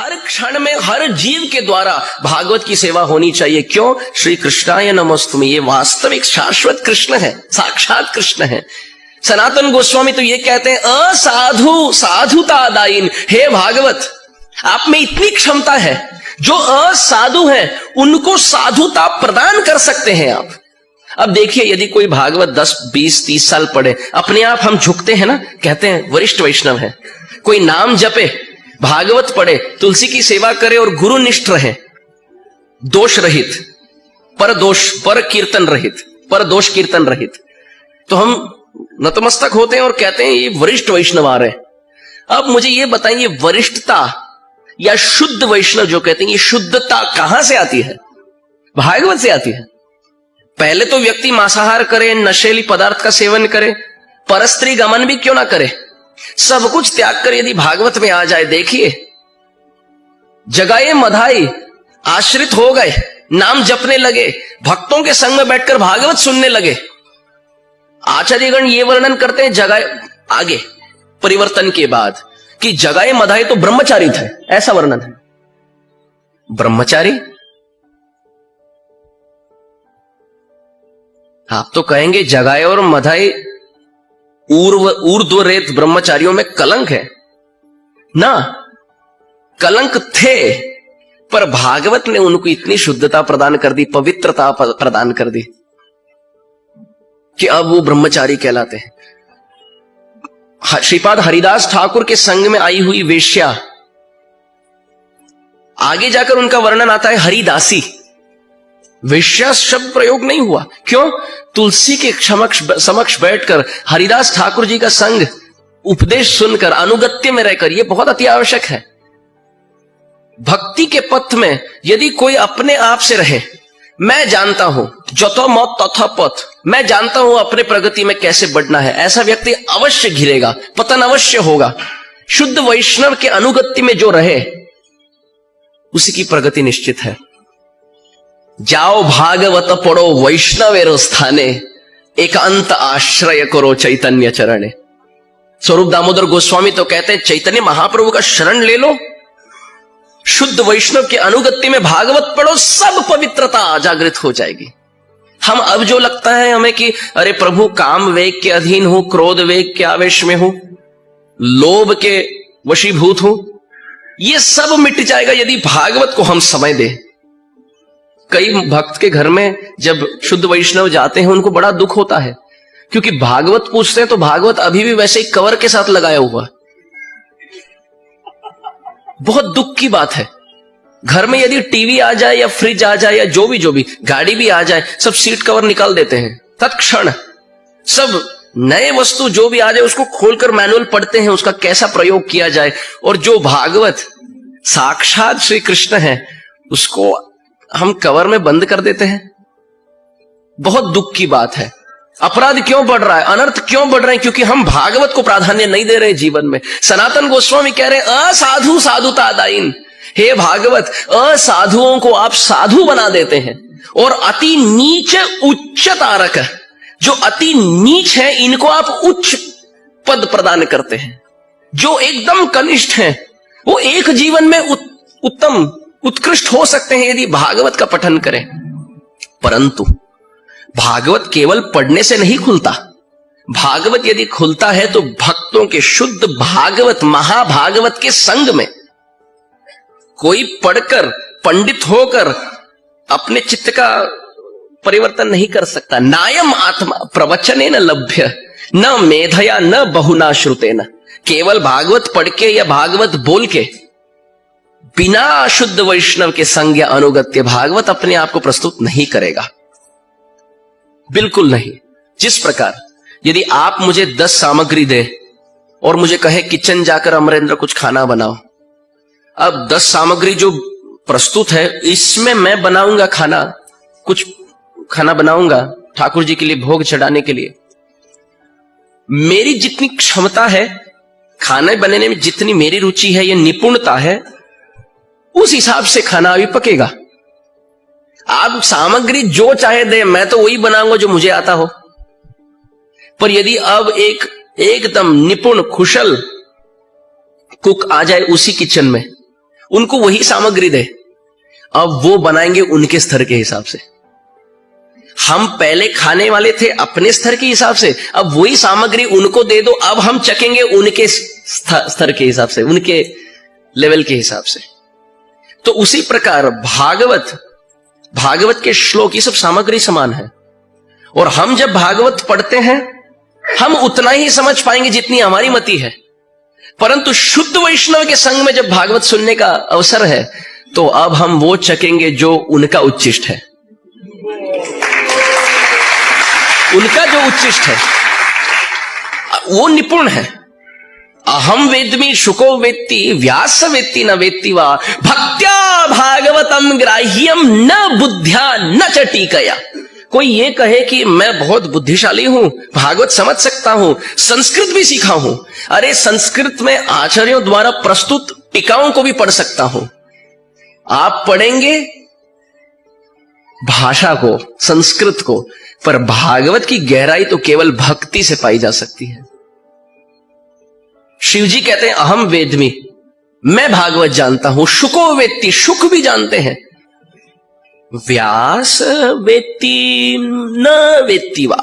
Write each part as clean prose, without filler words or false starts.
हर क्षण में हर जीव के द्वारा भागवत की सेवा होनी चाहिए। क्यों? श्री कृष्णाय नमस्तुमे, ये वास्तविक शाश्वत कृष्ण है, साक्षात कृष्ण है। सनातन गोस्वामी तो ये कहते हैं असाधु साधुतादायीन, हे भागवत आप में इतनी क्षमता है, जो असाधु है उनको साधुता प्रदान कर सकते हैं आप। अब देखिए, यदि कोई भागवत 10, 20, 30 साल पढ़े, अपने आप हम झुकते हैं ना, कहते हैं वरिष्ठ वैष्णव है। कोई नाम जपे, भागवत पढ़े, तुलसी की सेवा करे और गुरुनिष्ठ रहे, दोष रहित, पर कीर्तन रहित, पर दोष कीर्तन रहित, तो हम नतमस्तक होते हैं और कहते हैं ये वरिष्ठ वैष्णव आ रहे। अब मुझे ये बताइए, वरिष्ठता या शुद्ध वैष्णव जो कहते हैं, ये शुद्धता कहां से आती है? भागवत से आती है। पहले तो व्यक्ति मांसाहार करे, नशेली पदार्थ का सेवन करे, परस्त्री गमन भी क्यों ना करे, सब कुछ त्याग कर यदि भागवत में आ जाए, देखिए जगाए मधाई आश्रित हो गए, नाम जपने लगे, भक्तों के संग में बैठकर भागवत सुनने लगे। आचार्यगण ये वर्णन करते हैं जगाए, आगे परिवर्तन के बाद, कि जगाए मधाई तो ब्रह्मचारी थे, ऐसा वर्णन है। ब्रह्मचारी? आप तो कहेंगे जगाए और मधाई ऊर्ध्वरेत ब्रह्मचारियों में कलंक है ना, कलंक थे, पर भागवत ने उनको इतनी शुद्धता प्रदान कर दी, पवित्रता प्रदान कर दी कि अब वो ब्रह्मचारी कहलाते हैं। श्रीपाद हरिदास ठाकुर के संग में आई हुई वेश्या, आगे जाकर उनका वर्णन आता है हरिदासी। वेश्या शब्द प्रयोग नहीं हुआ, क्यों? तुलसी के समक्ष बैठकर हरिदास ठाकुर जी का संग, उपदेश सुनकर, अनुगत्य में रहकर, यह बहुत अति आवश्यक है। भक्ति के पथ में यदि कोई अपने आप से रहे, मैं जानता हूं जतो मत तथा पथ, मैं जानता हूं अपने प्रगति में कैसे बढ़ना है, ऐसा व्यक्ति अवश्य घिरेगा, पतन अवश्य होगा। शुद्ध वैष्णव के अनुगत्य में जो रहे, उसी की प्रगति निश्चित है। जाओ भागवत पढ़ो वैष्णवेरो स्थाने, एकांत आश्रय करो चैतन्य चरणे। स्वरूप दामोदर गोस्वामी तो कहते हैं चैतन्य महाप्रभु का शरण ले लो, शुद्ध वैष्णव के अनुगत्य में भागवत पढ़ो, सब पवित्रता जागृत हो जाएगी। हम अब जो लगता है हमें कि अरे प्रभु काम वेग के अधीन हूं, क्रोध वेग के आवेश में हूं, लोभ के वशीभूत हूं, ये सब मिट जाएगा यदि भागवत को हम समय दें। कई भक्त के घर में जब शुद्ध वैष्णव जाते हैं, उनको बड़ा दुख होता है, क्योंकि भागवत पूछते हैं तो भागवत अभी भी वैसे ही कवर के साथ लगाया हुआ। बहुत दुख की बात है। घर में यदि टीवी आ जाए या फ्रिज आ जाए या जो भी गाड़ी भी आ जाए, सब सीट कवर निकाल देते हैं तत्क्षण। सब नए वस्तु जो भी आ जाए उसको खोलकर मैनुअल पढ़ते हैं, उसका कैसा प्रयोग किया जाए। और जो भागवत साक्षात श्री कृष्ण है, उसको हम कवर में बंद कर देते हैं। बहुत दुख की बात है। अपराध क्यों बढ़ रहा है, अनर्थ क्यों बढ़ रहे हैं? क्योंकि हम भागवत को प्राधान्य नहीं दे रहे जीवन में। सनातन गोस्वामी कह रहे हैं असाधु साधुतादायीन, हे भागवत असाधुओं को आप साधु बना देते हैं, और अति नीच उच्च तारक, जो अति नीच है इनको आप उच्च पद प्रदान करते हैं। जो एकदम कनिष्ठ हैं वो एक जीवन में उत्तम उत्कृष्ट हो सकते हैं यदि भागवत का पठन करें। परंतु भागवत केवल पढ़ने से नहीं खुलता। भागवत यदि खुलता है तो भक्तों के शुद्ध भागवत महाभागवत के संग में। कोई पढ़कर पंडित होकर अपने चित्त का परिवर्तन नहीं कर सकता। नायम आत्मा प्रवचने न लभ्य, न मेधया न बहुना श्रुतेन। केवल भागवत पढ़ के या भागवत बोल के, बिना शुद्ध वैष्णव के संग या अनुगत्य, भागवत अपने आप को प्रस्तुत नहीं करेगा, बिल्कुल नहीं। जिस प्रकार यदि आप मुझे 10 सामग्री दे और मुझे कहे किचन जाकर अमरेंद्र कुछ खाना बनाओ, अब 10 सामग्री जो प्रस्तुत है इसमें मैं बनाऊंगा खाना, कुछ खाना बनाऊंगा ठाकुर जी के लिए भोग चढ़ाने के लिए। मेरी जितनी क्षमता है खाने बनाने में, जितनी मेरी रुचि है, ये निपुणता है, उस हिसाब से खाना अभी पकेगा। आप सामग्री जो चाहे दे, मैं तो वही बनाऊंगा जो मुझे आता हो। पर यदि अब एक एकदम निपुण कुशल कुक आ जाए उसी किचन में उनको वही सामग्री दे, अब वो बनाएंगे उनके स्तर के हिसाब से। हम पहले खाने वाले थे अपने स्तर के हिसाब से, अब वही सामग्री उनको दे दो, अब हम चखेंगे उनके स्तर के हिसाब से, उनके लेवल के हिसाब से। तो उसी प्रकार भागवत के श्लोक ये सब सामग्री समान है। और हम जब भागवत पढ़ते हैं हम उतना ही समझ पाएंगे जितनी हमारी मति है, परंतु शुद्ध वैष्णव के संग में जब भागवत सुनने का अवसर है तो अब हम वो चखेंगे जो उनका उच्चिष्ट है। उनका जो उच्चिष्ट है वो निपुण है। अहम वेद्मि शुको वेत्ति व्यास वेत्ति न वेत्ति वा भक्त्या भागवतम ग्राह्यम न बुद्ध्या न च टीकया। कोई ये कहे कि मैं बहुत बुद्धिशाली हूं, भागवत समझ सकता हूं, संस्कृत भी सीखा हूं। अरे संस्कृत में आचार्यों द्वारा प्रस्तुत टीकाओं को भी पढ़ सकता हूं। आप पढ़ेंगे भाषा को, संस्कृत को, पर भागवत की गहराई तो केवल भक्ति से पाई जा सकती है। शिव जी कहते हैं अहम वेद्मि, मैं भागवत जानता हूं। शुको वेत्ति, शुक भी जानते हैं। व्यास वेत्ति न वेत्ति वा।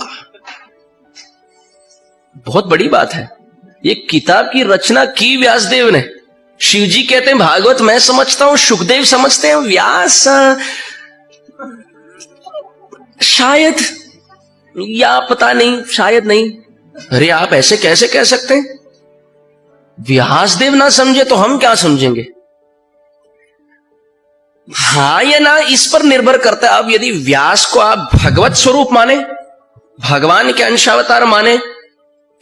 बहुत बड़ी बात है, ये किताब की रचना की व्यासदेव ने। शिव जी कहते हैं भागवत मैं समझता हूं, सुखदेव समझते हैं, व्यास शायद या पता नहीं, शायद नहीं। अरे आप ऐसे कैसे कह सकते हैं? व्यासदेव ना समझे तो हम क्या समझेंगे? हाँ या ना इस पर निर्भर करता है। अब यदि व्यास को आप भगवत स्वरूप माने, भगवान के अंशावतार माने,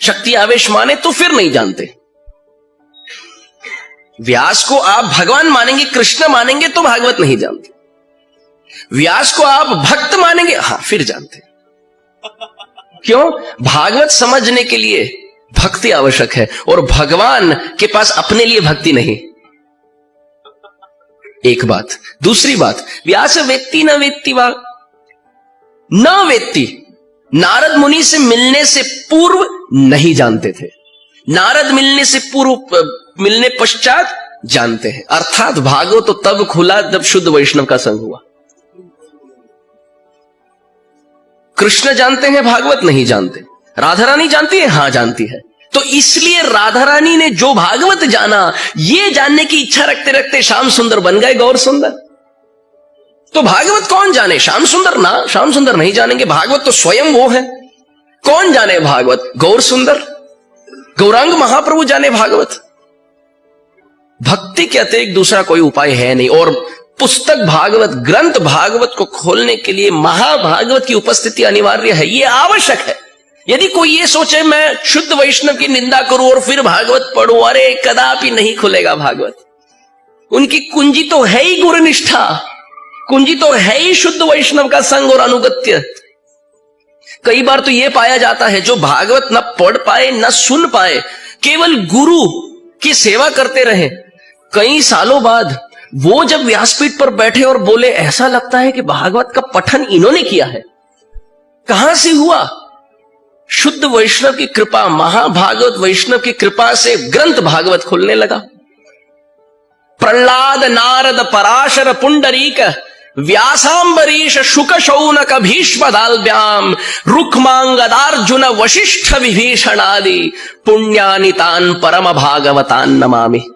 शक्ति आवेश माने, तो फिर नहीं जानते। व्यास को आप भगवान मानेंगे, कृष्ण मानेंगे, तो भागवत नहीं जानते। व्यास को आप भक्त मानेंगे, हाँ फिर जानते। क्यों? भागवत समझने के लिए भक्ति आवश्यक है, और भगवान के पास अपने लिए भक्ति नहीं। एक बात। दूसरी बात, व्यास वेत्ति न वेत्ति वा न वेत्ति, नारद मुनि से मिलने से पूर्व नहीं जानते थे, नारद मिलने से पूर्व, मिलने पश्चात जानते हैं। अर्थात भागवत तो तब खुला जब शुद्ध वैष्णव का संग हुआ। कृष्ण जानते हैं, भागवत नहीं जानते। राधा रानी जानती है, हां जानती है। तो इसलिए राधा रानी ने जो भागवत जाना, ये जानने की इच्छा रखते रखते श्याम सुंदर बन गए गौर सुंदर। तो भागवत कौन जाने? श्याम सुंदर ना, श्याम सुंदर नहीं जानेंगे। भागवत तो स्वयं वो है। कौन जाने भागवत? गौर सुंदर, गौरांग महाप्रभु जाने भागवत। भक्ति के अतिरिक्त दूसरा कोई उपाय है नहीं। और पुस्तक भागवत, ग्रंथ भागवत को खोलने के लिए महाभागवत की उपस्थिति अनिवार्य है, यह आवश्यक है। यदि कोई ये सोचे मैं शुद्ध वैष्णव की निंदा करूं और फिर भागवत पढ़ूं, अरे कदापि नहीं खुलेगा भागवत। उनकी कुंजी तो है ही गुरुनिष्ठा, कुंजी तो है ही शुद्ध वैष्णव का संग और अनुगत्य। कई बार तो यह पाया जाता है जो भागवत न पढ़ पाए न सुन पाए, केवल गुरु की सेवा करते रहे, कई सालों बाद वो जब व्यासपीठ पर बैठे और बोले, ऐसा लगता है कि भागवत का पठन इन्होंने किया है। कहां से हुआ? शुद्ध वैष्णव की कृपा, महाभागवत वैष्णव की कृपा से ग्रंथ भागवत खुलने लगा। प्रहलाद, नारद, पराशर, पुंडरीक, व्यासांबरीश, शुक, शौनक, भीष्म, दाल्ब्याम, रुक्मांगदार्जुन, वशिष्ठ, विभीषण आदि पुण्यानितान परम भागवतान नमामि।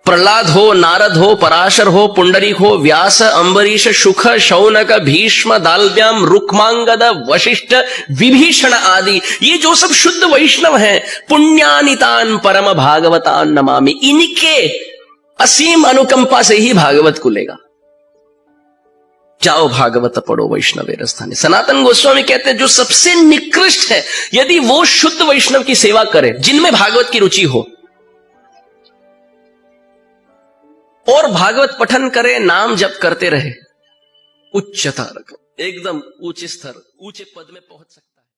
प्रहलाद हो, नारद हो, पराशर हो, पुंडरीक हो, व्यास, अंबरीश, शुक, शौनक, भीष्म, दाल्ब्याम, रुक्मांगद, वशिष्ठ, विभीषण आदि, ये जो सब शुद्ध वैष्णव हैं, पुण्यानितान परम भागवतान नमामि। इनके असीम अनुकंपा से ही भागवत खुलेगा। जाओ भागवत पढ़ो वैष्णवे रस्थाने। सनातन गोस्वामी कहते हैं जो सबसे निकृष्ट है, यदि वो शुद्ध वैष्णव की सेवा करे, जिनमें भागवत की रुचि हो, और भागवत पठन करे, नाम जप करते रहे, उच्चता रकम, एकदम ऊंचे स्तर, ऊंचे पद में पहुंच सकते।